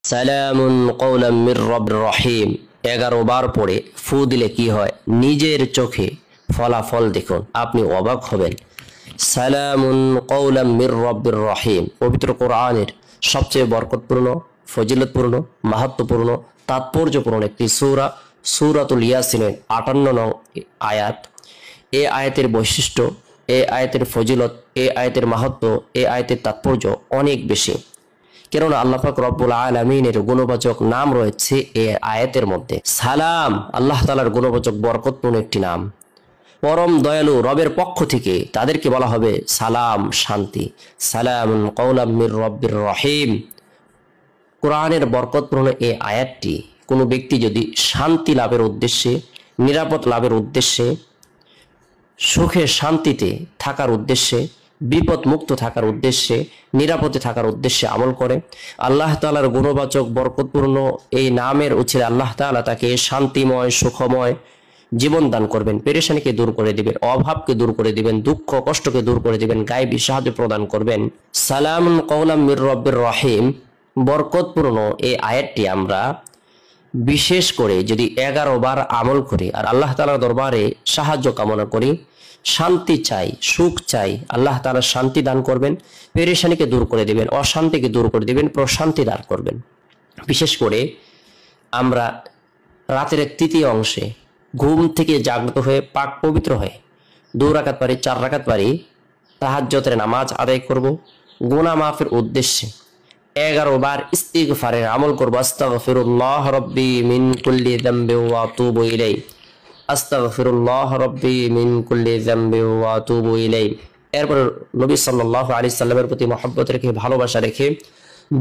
সালামুন কওলাম মির রব্বির রহিম 11 বার পড়ে ফু দিলে কি হয় নিজের চোখে ফলাফল দেখুন, আপনি অবাক হবেন। সালামুন কওলাম মির রব্বির রহিম পবিত্র কোরআনের সবচেয়ে বরকতপূর্ণ, ফজিলতপূর্ণ, মাহাত্ম্যপূর্ণ, তাৎপর্যপূর্ণ একটি সূরা, সূরাতুল ইয়াসিনের 58 নং আয়াত। এই আয়াতের বৈশিষ্ট্য, এই আয়াতের ফজিলত, এই আয়াতের মাহাত্ম্য, এই আয়াতের তাৎপর্য অনেক বেশি। কেননা আল্লাহ পাক রব্বুল আলামিনের গুণবাচক নাম রয়েছে এই আয়াতের মধ্যে। সালাম আল্লাহ তাআলার গুণবাচক বরকতপূর্ণ একটি নাম। পরম দয়ালু রবের পক্ষ থেকে তাদেরকে বলা হবে সালাম, শান্তি। সালামুন কওলাম মির রব্বির রহিম। কোরআনের বরকতপূর্ণ এই আয়াতটি কোনো ব্যক্তি যদি শান্তি লাভের উদ্দেশ্যে, নিরাপদ লাভের উদ্দেশ্যে, সুখে শান্তিতে থাকার উদ্দেশ্যে, বিপদ মুক্ত থাকার উদ্দেশ্যে, নিরাপদে থাকার উদ্দেশ্যে আমল করে, আল্লাহ তাআলার গুণবাচক বরকতপূর্ণ এই নামের উচিলে আল্লাহ তাআলা তাকে শান্তিময়, সুখময় জীবন দান করবেন, পেরেশানিকে দূর করে দিবেন, অভাবকে দূর করে দিবেন, দুঃখ কষ্টকে দূর করে দিবেন, গায়েবী সাহায্য প্রদান করবেন। সালামুন কওলাম মির রব্বির রহিম বরকতপূর্ণ এই আয়াতটি আমরা বিশেষ করে যদি 11 বার আমল করি আর আল্লাহ তাআলার দরবারে সাহায্য কামনা করি, শান্তি চাই, সুখ চাই, আল্লাহ তাআলা শান্তি দান করবেন, পেরেশানিকে দূর করে দিবেন, অশান্তিকে দূর করে দিবেন, প্রশান্তি দান করবেন। বিশেষ করে আমরা রাতের তৃতীয় অংশে ঘুম থেকে জাগ্রত হয়ে পাক পবিত্র হয়ে 2 রাকাত পারি, 4 রাকাত পারি তাহাজ্জুদের নামাজ আদায় করব, গুনাহ মাফের উদ্দেশ্যে 11 বার ইস্তিগফারের আমল করব। আস্তাগফিরুল্লাহ রাব্বি মিন কুল্লি যামবি ওয়া আতুবু ইলাই, আস্তাগফিরুল্লাহ রাব্বি মিন কুল্লি যামবি ওয়া আতুবু ইলাই। এরপর নবী সাল্লাল্লাহু আলাইহি সাল্লামের প্রতি মহব্বত রেখে, ভালোবাসা রেখে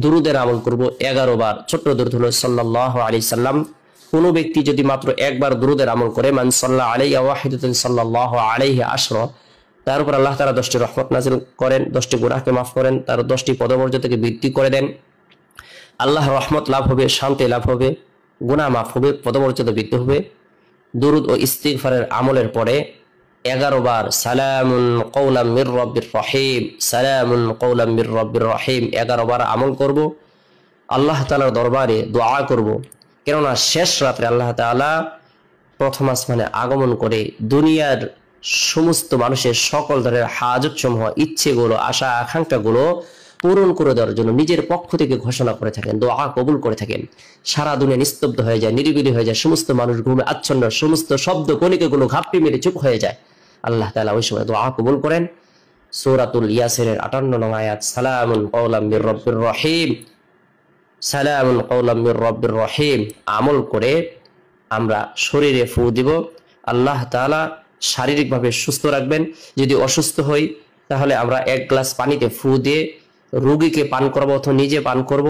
দুরুদের আমল করব 11 বার। ছোট্ট দুরুদ হলো সাল্লাল্লাহু আলাইহি সাল্লাম। কোনো ব্যক্তি যদি মাত্র একবার দুরুদের আমল করে, মান সাল্লা আলাইহি ওয়াহিদাতুন সাল্লাল্লাহু আলাইহি আশরা, তার উপর আল্লাহ তাআলা 10টি রহমত নাযিল করেন, 10টি গুনাহকে মাফ করেন, তার 10টি পদমর্যাদাকে বৃদ্ধি করে দেন। আল্লাহর রহমত লাভ হবে, শান্তি লাভ হবে, গুনাহ মাফ হবে, পদমর্যাদা বৃদ্ধি হবে। দুরুদ ও ইস্তিগফারের আমলের পরে 11 বার সালামুন কওলাম মির রব্বির রহিম, সালামুন কওলাম মির রব্বির রহিম 11 বার আমল করব। আল্লাহ তাআলার দরবারে দোয়া করব, কেননা শেষ রাত্রে আল্লাহ তাআলা প্রথম আসমানে আগমন করে দুনিয়ার সমস্ত মানুষের সকল ধরনের হাজত সমূহ, ইচ্ছেগুলো, আশা আকাঙ্ক্ষাগুলো পূরণ করে দেওয়ার জন্য নিজের পক্ষ থেকে ঘোষণা করে থাকেন, দোয়া কবুল করে থাকেন। সারা দুনিয়া নিস্তব্ধ হয়ে যায়, নিরিবিলি হয়ে যায়, সমস্ত মানুষ ঘুমে আচ্ছন্ন, সমস্ত শব্দ কণিকাগুলো ঘাপটি মেরে চুপ হয়ে যায়। আল্লাহ তাআলা ওই সময় দোয়া কবুল করেন। সূরাতুল ইয়াসিনের 58 নং আয়াত, সালামুন কওলাম মির রব্বির রহিম, সালামুন কওলাম মির রব্বির রহিম আমল করে আমরা শরীরে ফু দিব। আল্লাহ তাআলা শারীরিকভাবে সুস্থ রাখবেন। যদি অসুস্থ হই তাহলে আমরা 1 গ্লাস পানিতে ফু দিয়ে রোগীকে পান করাবো অথবা নিজে পান করব।